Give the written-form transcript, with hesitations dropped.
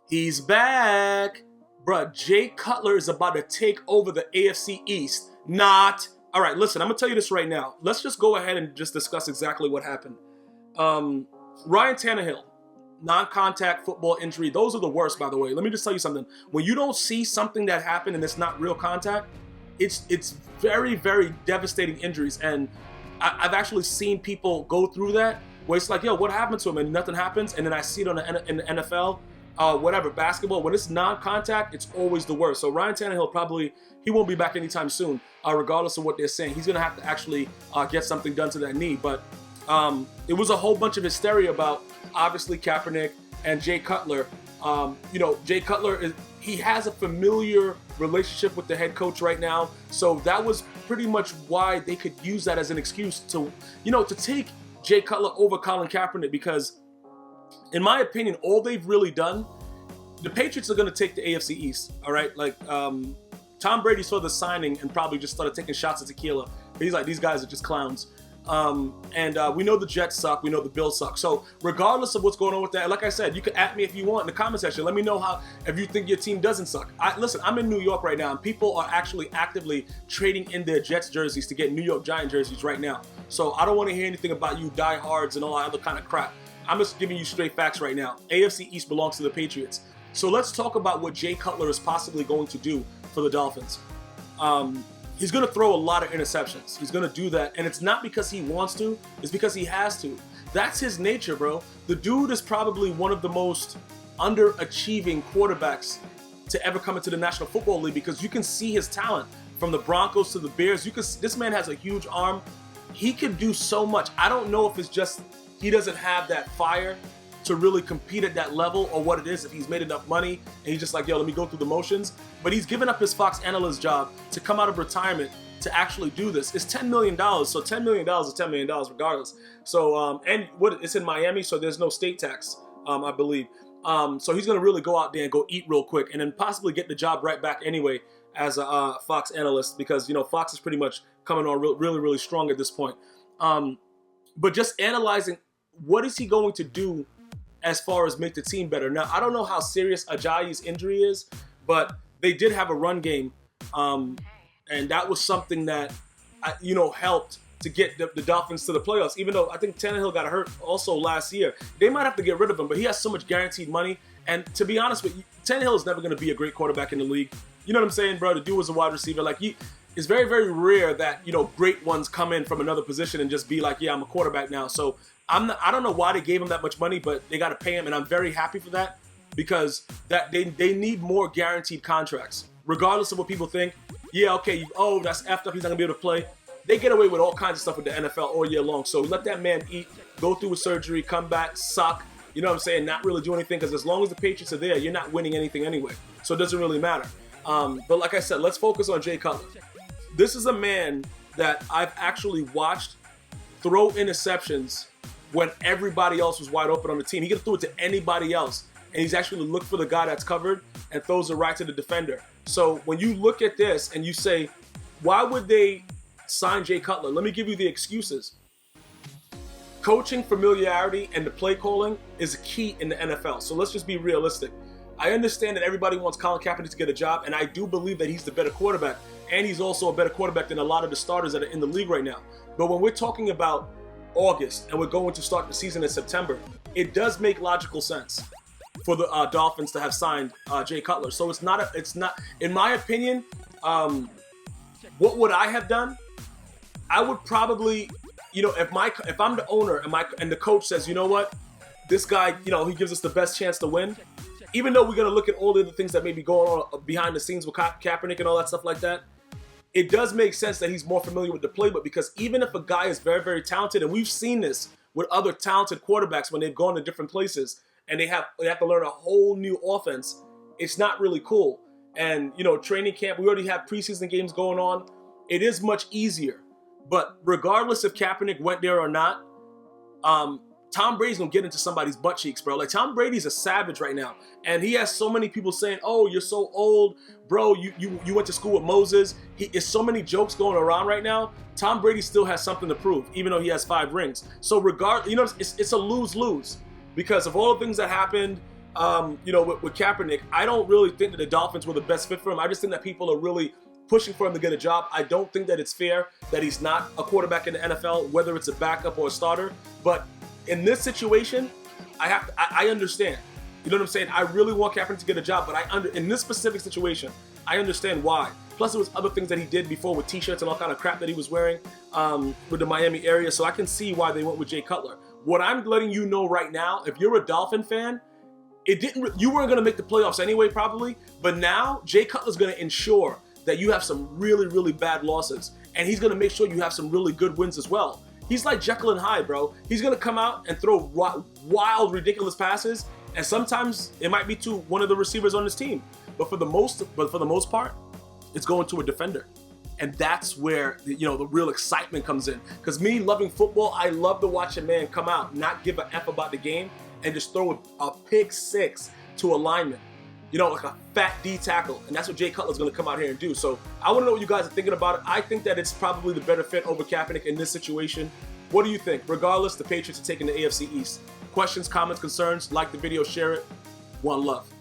He's back. Bruh, Jay Cutler is about to take over the AFC East. Not. All right, listen, I'm going to tell you this right now. Let's just go ahead and just discuss exactly what happened. Ryan Tannehill, non-contact football injury. Those are the worst, by the way. Let me just tell you something. When you don't see something that happened and it's not real contact, it's very, very devastating injuries. And I've actually seen people go through that where it's like, yo, what happened to him? And nothing happens. And then I see it in the NFL, whatever, basketball. When it's non-contact, it's always the worst. So Ryan Tannehill he won't be back anytime soon, regardless of what they're saying. He's going to have to actually get something done to that knee. But it was a whole bunch of hysteria about, obviously, Kaepernick and Jay Cutler. Jay Cutler, he has a familiar relationship with the head coach right now. So that was pretty much why they could use that as an excuse to take Jay Cutler over Colin Kaepernick, because in my opinion, all they've really done, the Patriots are going to take the AFC East, all right? Like, Tom Brady saw the signing and probably just started taking shots at tequila. He's like, these guys are just clowns. We know the Jets suck. We know the Bills suck. So regardless of what's going on with that, like I said, you can at me if you want in the comment section. Let me know if you think your team doesn't suck. Listen, I'm in New York right now, and people are actually actively trading in their Jets jerseys to get New York Giant jerseys right now. So I don't want to hear anything about you diehards and all that other kind of crap. I'm just giving you straight facts right now. AFC East belongs to the Patriots. So let's talk about what Jay Cutler is possibly going to do for the Dolphins. He's going to throw a lot of interceptions. He's going to do that. And it's not because he wants to. It's because he has to. That's his nature, bro. The dude is probably one of the most underachieving quarterbacks to ever come into the National Football League, because you can see his talent from the Broncos to the Bears. This man has a huge arm. He can do so much. I don't know if it's just he doesn't have that fire to really compete at that level, or what it is, if he's made enough money and he's just like, yo, let me go through the motions. But he's given up his Fox analyst job to come out of retirement to actually do this. It's $10 million, so $10 million is $10 million regardless. So, it's in Miami, so there's no state tax, I believe. So he's gonna really go out there and go eat real quick, and then possibly get the job right back anyway as a Fox analyst, because, Fox is pretty much coming on really, really strong at this point. But just analyzing, what is he going to do as far as make the team better? Now, I don't know how serious Ajayi's injury is, but they did have a run game, and that was something that, helped to get the Dolphins to the playoffs, even though I think Tannehill got hurt also last year. They might have to get rid of him, but he has so much guaranteed money. And to be honest with you, Tannehill is never going to be a great quarterback in the league. You know what I'm saying, bro? The dude was a wide receiver. Like, it's very, very rare that, great ones come in from another position and just be like, yeah, I'm a quarterback now. So I don't know why they gave him that much money, but they got to pay him, and I'm very happy for that, because they need more guaranteed contracts. Regardless of what people think, yeah, okay, that's effed up, he's not going to be able to play. They get away with all kinds of stuff with the NFL all year long. So let that man eat, go through a surgery, come back, suck, you know what I'm saying, not really do anything, because as long as the Patriots are there, you're not winning anything anyway. So it doesn't really matter. But like I said, let's focus on Jay Cutler. This is a man that I've actually watched throw interceptions when everybody else was wide open on the team. He could have threw it to anybody else, and he's actually looked for the guy that's covered and throws it right to the defender. So when you look at this and you say, why would they sign Jay Cutler? Let me give you the excuses. Coaching familiarity and the play calling is key in the NFL. So let's just be realistic. I understand that everybody wants Colin Kaepernick to get a job, and I do believe that he's the better quarterback, and he's also a better quarterback than a lot of the starters that are in the league right now. But when we're talking about August and we're going to start the season in September, it does make logical sense for the Dolphins to have signed Jay Cutler. So it's not, in my opinion, what would I have done? I would probably, if I'm the owner and the coach says, you know what, this guy, he gives us the best chance to win, even though we're going to look at all the other things that may be going on behind the scenes with Kaepernick and all that stuff like that, it does make sense that he's more familiar with the playbook, because even if a guy is very, very talented, and we've seen this with other talented quarterbacks when they've gone to different places and they have to learn a whole new offense, it's not really cool. And, training camp, we already have preseason games going on. It is much easier. But regardless if Kaepernick went there or not, Tom Brady's going to get into somebody's butt cheeks, bro. Like, Tom Brady's a savage right now. And he has so many people saying, oh, you're so old. Bro, you went to school with Moses. There's so many jokes going around right now. Tom Brady still has something to prove, even though he has 5 rings. So it's a lose-lose because of all the things that happened. with Kaepernick, I don't really think that the Dolphins were the best fit for him. I just think that people are really pushing for him to get a job. I don't think that it's fair that he's not a quarterback in the NFL, whether it's a backup or a starter. But in this situation, I understand. You know what I'm saying? I really want Kaepernick to get a job, but in this specific situation, I understand why. Plus, there was other things that he did before with T-shirts and all kind of crap that he was wearing with the Miami area. So I can see why they went with Jay Cutler. What I'm letting you know right now, if you're a Dolphin fan, you weren't going to make the playoffs anyway, probably. But now Jay Cutler's going to ensure that you have some really, really bad losses, and he's going to make sure you have some really good wins as well. He's like Jekyll and Hyde, bro. He's going to come out and throw wild, ridiculous passes, and sometimes it might be to one of the receivers on his team. But for the most part, it's going to a defender. And that's where the real excitement comes in. Because me loving football, I love to watch a man come out, not give a F about the game, and just throw a pick six to a lineman. Like a fat D tackle. And that's what Jay Cutler's going to come out here and do. So I want to know what you guys are thinking about it. I think that it's probably the better fit over Kaepernick in this situation. What do you think? Regardless, the Patriots are taking the AFC East. Questions, comments, concerns, like the video, share it. One love.